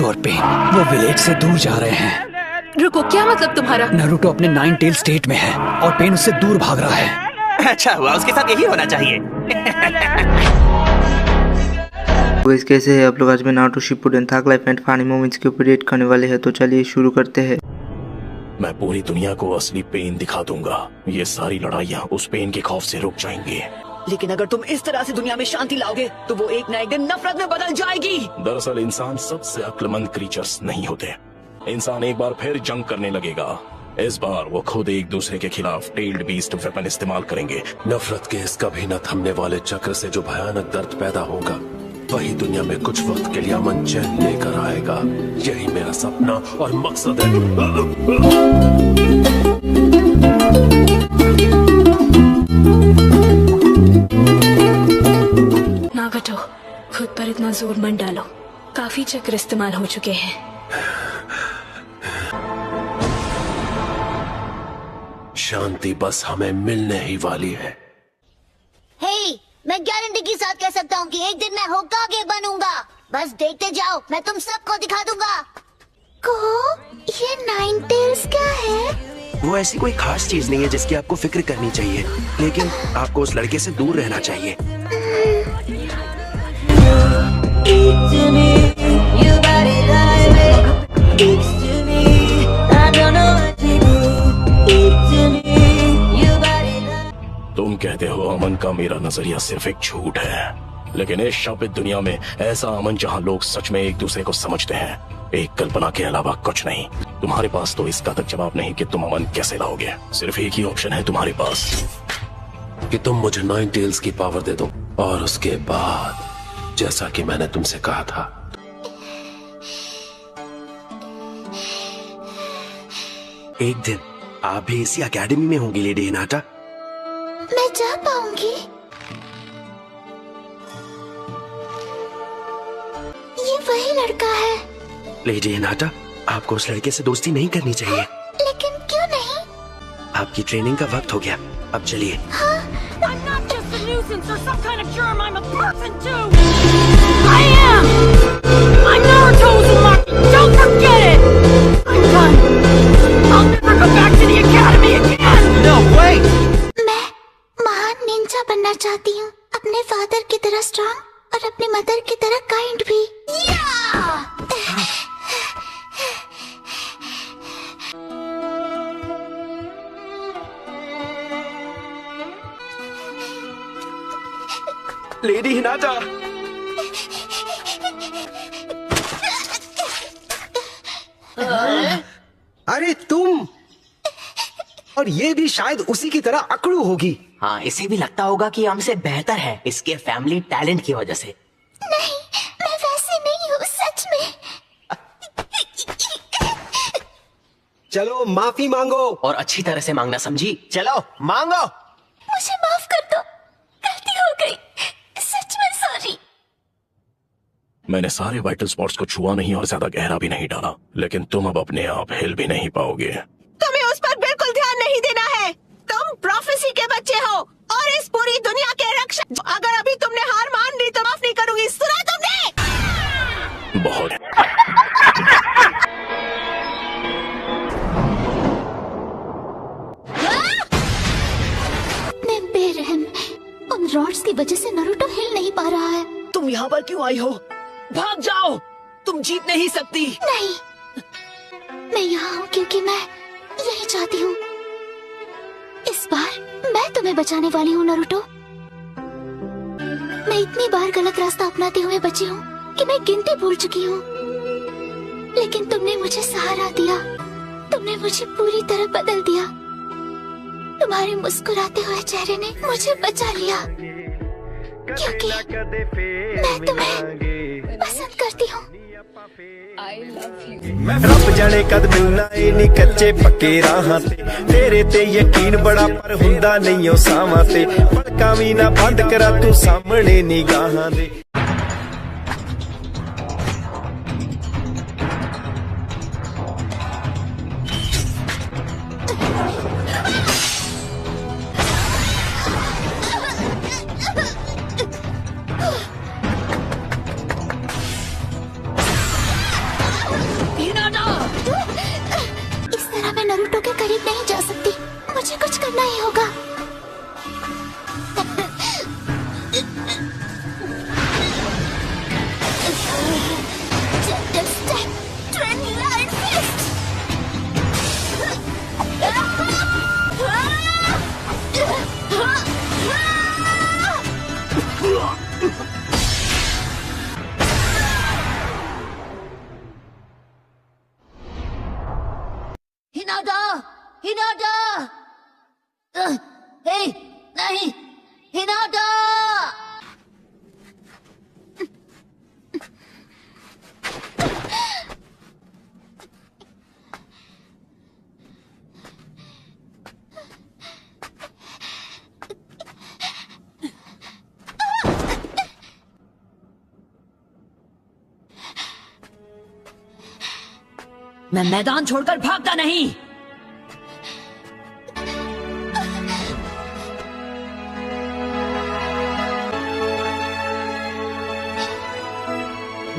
और पेन वो विलेज से दूर जा रहे हैं। रुको, क्या मतलब तुम्हारा? नारुतो अपने 9 टेल स्टेट में है और पेन उससे दूर भाग रहा है। अच्छा हुआ, उसके साथ यही होना चाहिए। गाइस कैसे है आप लोग? आज मैं नारुतो शिपुडेन थाक लाइफ एंड फनी मोमेंट्स के ऊपर रिएक्ट करने वाले हैं, तो चलिए शुरू करते हैं। मैं पूरी दुनिया को असली पेन दिखा दूंगा। ये सारी लड़ाइयाँ उस पेन के खौफ से रुक जाएंगी। लेकिन अगर तुम इस तरह से दुनिया में शांति लाओगे तो वो एक ना एक दिन नफरत में बदल जाएगी। दरअसल इंसान सबसे अक्लमंद क्रीचर्स नहीं होते। इंसान एक बार फिर जंग करने लगेगा। इस बार वो खुद एक दूसरे के खिलाफ टेल्ड बीस्ट वेपन इस्तेमाल करेंगे। नफरत के इस कभी न थमने वाले चक्र से जो भयानक दर्द पैदा होगा, वही दुनिया में कुछ वक्त के लिए अमन चैन लेकर आएगा। यही मेरा सपना और मकसद है। नागटो, खुद पर इतना जोर मत डालो। काफी चक्र इस्तेमाल हो चुके हैं। शांति बस हमें मिलने ही वाली है। हे, मैं गारंटी के साथ कह सकता हूँ कि एक दिन मैं होकागे बनूंगा। बस देखते जाओ, मैं तुम सबको दिखा दूंगा। को ये 9 टेल्स क्या है? वो ऐसी कोई खास चीज नहीं है जिसकी आपको फिक्र करनी चाहिए, लेकिन आपको उस लड़के से दूर रहना चाहिए। तुम कहते हो अमन का मेरा नजरिया सिर्फ एक झूठ है, लेकिन इस शापित दुनिया में ऐसा अमन जहां लोग सच में एक दूसरे को समझते हैं, एक कल्पना के अलावा कुछ नहीं। तुम्हारे पास तो इसका तक जवाब नहीं कि तुम अमन कैसे लाओगे। सिर्फ एक ही ऑप्शन है तुम्हारे पास, कि तुम मुझे 9 टेल्स की पावर दे दो, और उसके बाद जैसा कि मैंने तुमसे कहा था, एक दिन आप भी इसी एकेडमी में होंगी लेडी हिनाटा। मैं जा पाऊंगी? ये वही लड़का है। लेडी हिनाटा, आपको उस लड़के से दोस्ती नहीं करनी चाहिए। लेकिन क्यों नहीं? आपकी ट्रेनिंग का वक्त हो गया, अब चलिए। I'm not just a nuisance or some kind of germ, I'm a person too! I am! I'm Naruto Uzumaki, don't forget it! I'm done! I'll never go back to the academy again! No way! मैं महान Ninja बनना चाहती हूँ, अपने father की तरह strong और अपनी मदर की तरह काइंड भी। लेडी हिनाटा, अरे तुम! और ये भी शायद उसी की तरह अकड़ू होगी। हाँ, इसे भी लगता होगा कि हमसे बेहतर है इसके फैमिली टैलेंट की वजह से। नहीं, मैं वैसे नहीं हूँ सच में। चलो माफी मांगो। और अच्छी तरह से मांगना, समझी? चलो मांगो। मुझे माफ कर दो, गलती हो गई, सच में सॉरी। मैंने सारे वाइटल स्पॉट्स को छुआ नहीं और ज्यादा गहरा भी नहीं डाला, लेकिन तुम अब अपने आप हिल भी नहीं पाओगे। तुम्हें उस पर बिल्कुल ध्यान नहीं देना है। तुम प्रोफेसी के बच्चे हो और इस पूरी दुनिया के रक्षक। अगर अभी तुमने हार मान ली तो माफ नहीं करूंगी, सुना तुमने? बहुत। मैं बेरहम, उन रॉड्स की वजह से नारुतो हिल नहीं पा रहा है। तुम यहाँ पर क्यों आई हो? भाग जाओ, तुम जीत नहीं सकती। नहीं, मैं यहाँ हूँ क्योंकि मैं यही चाहती हूँ। इस बार मैं तुम्हें बचाने वाली हूँ नारुतो। मैं इतनी बार गलत रास्ता अपनाते हुए बची हूँ कि मैं गिनती भूल चुकी हूँ, लेकिन तुमने मुझे सहारा दिया। तुमने मुझे पूरी तरह बदल दिया। तुम्हारे मुस्कुराते हुए चेहरे ने मुझे बचा लिया, क्योंकि मैं तुम्हें पसंद करती हूँ। रब जाने कद मिलना ए नी कच्चे पक्के राहां ते, तेरे ते यकीन बड़ा पर हुंदा नहीं ओ सावां ते, पलकां वी ना बंद करा तू सामने निगाहां दे। नारुतो के करीब नहीं जा सकती। मुझे कुछ करना ही होगा। हिनादा! हिनादा! हे, नहीं! हिनादा! मैं मैदान छोड़कर भागता नहीं।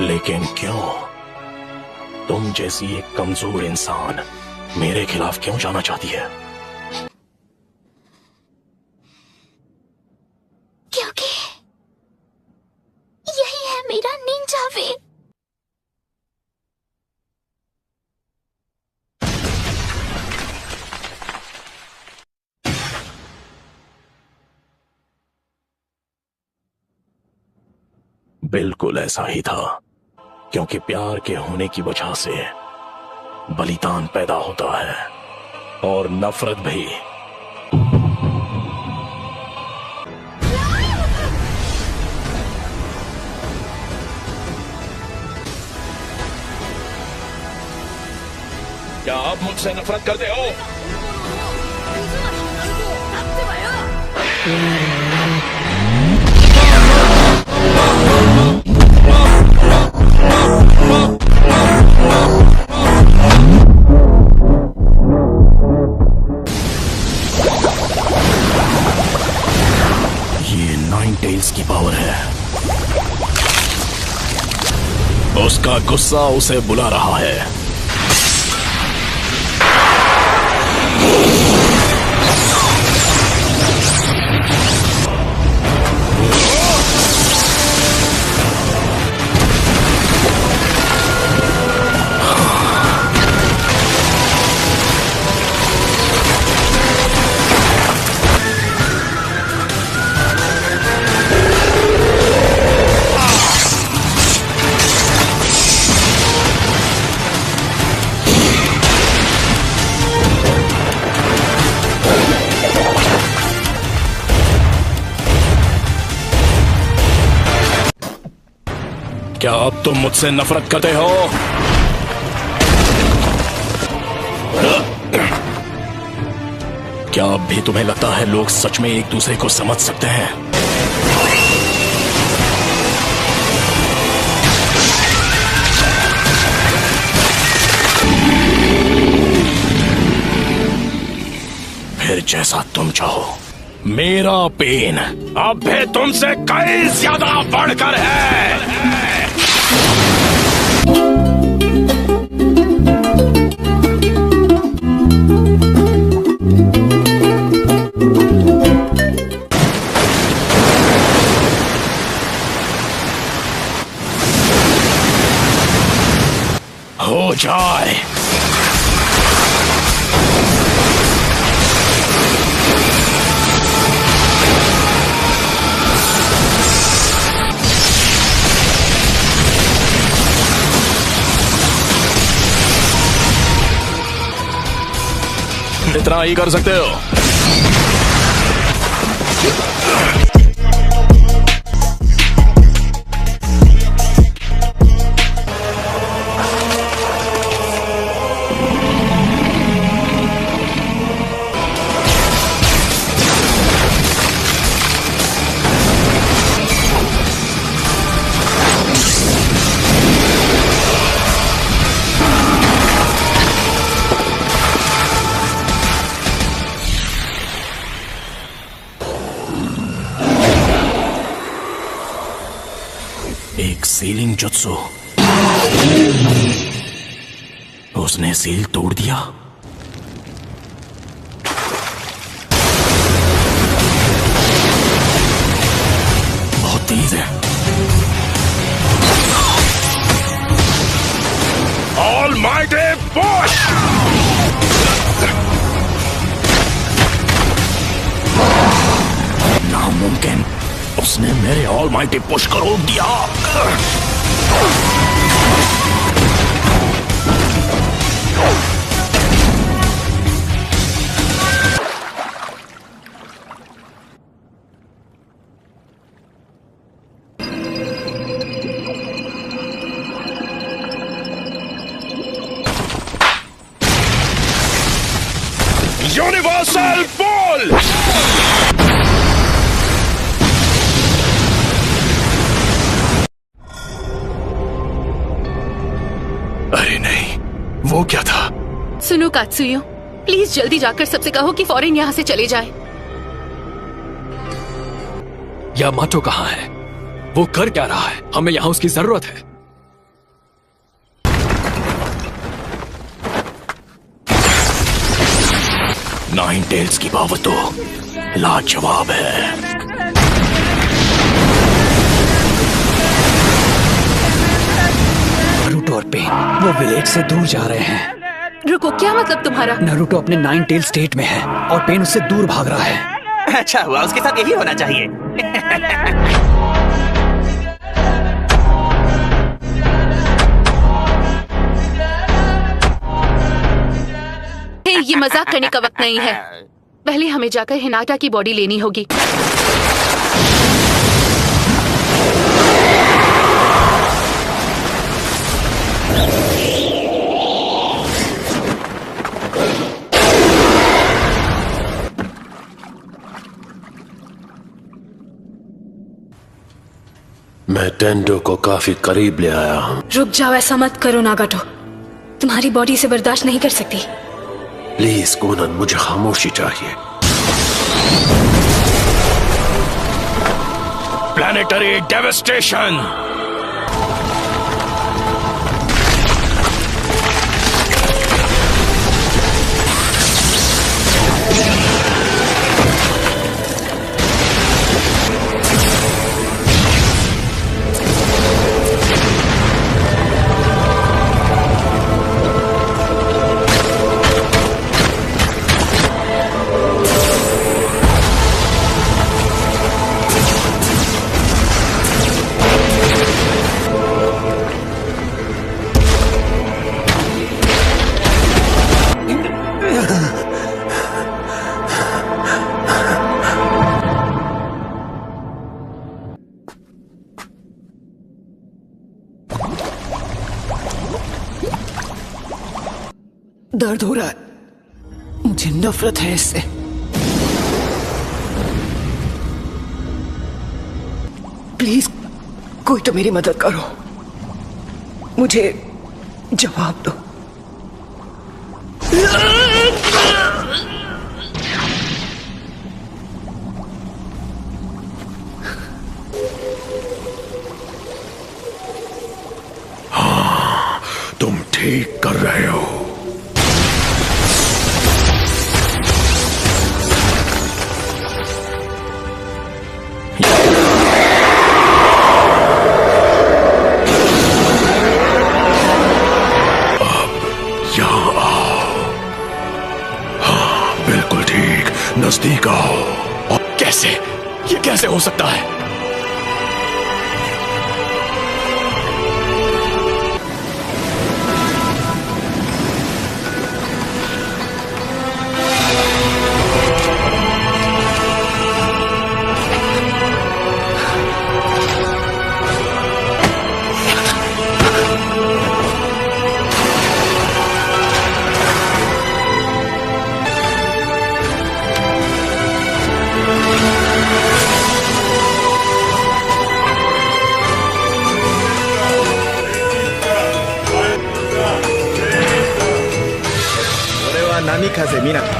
लेकिन क्यों? तुम जैसी एक कमजोर इंसान मेरे खिलाफ क्यों जाना चाहती है? क्योंकि यही है मेरा निंजा वे। बिल्कुल ऐसा ही था, क्योंकि प्यार के होने की वजह से बलिदान पैदा होता है और नफरत भी। क्या आप मुझसे नफरत करते हो? ये नाइन टेल्स की पावर है। उसका गुस्सा उसे बुला रहा है। क्या अब तुम मुझसे नफरत करते हो? क्या अब भी तुम्हें लगता है लोग सच में एक दूसरे को समझ सकते हैं? फिर जैसा तुम चाहो। मेरा पेन अब भी तुमसे कई ज्यादा बढ़कर है। हो जाए। इतना ही कर सकते हो। एक सीलिंग जुत्सु। उसने सील तोड़ दिया। तेज है। Almighty push! नामुमकिन, उसने मेरे ऑलमाइटी पुश को रोक दिया। Universal ball! अरे नहीं, वो क्या था? सुनो कात्सुयो, प्लीज जल्दी जाकर सबसे कहो कि फौरन यहाँ से चले जाएं। यामाटो कहाँ है? वो कर क्या रहा है? हमें यहाँ उसकी जरूरत है। नाइन टेल्स की पावर तो लाजवाब है। नारुतो और पेन वो विलेज से दूर जा रहे हैं। रुको, क्या मतलब तुम्हारा? नारुतो अपने नाइन टेल स्टेट में है और पेन उससे दूर भाग रहा है। अच्छा हुआ, उसके साथ यही होना चाहिए। ये मजाक करने का वक्त नहीं है। पहले हमें जाकर हिनाटा की बॉडी लेनी होगी। मैं टेंडो को काफी करीब ले आया हूँ। रुक जाओ, ऐसा मत करो नागाटो, तुम्हारी बॉडी से बर्दाश्त नहीं कर सकती। प्लीज कोनन, मुझे खामोशी चाहिए। Planetary devastation. दर्द हो रहा है, मुझे नफरत है इससे। प्लीज कोई तो मेरी मदद करो, मुझे जवाब दो। हाँ, तुम ठीक कर रहे हो। नजदीक आओ। और कैसे? ये कैसे हो सकता है? Namikaze Minato.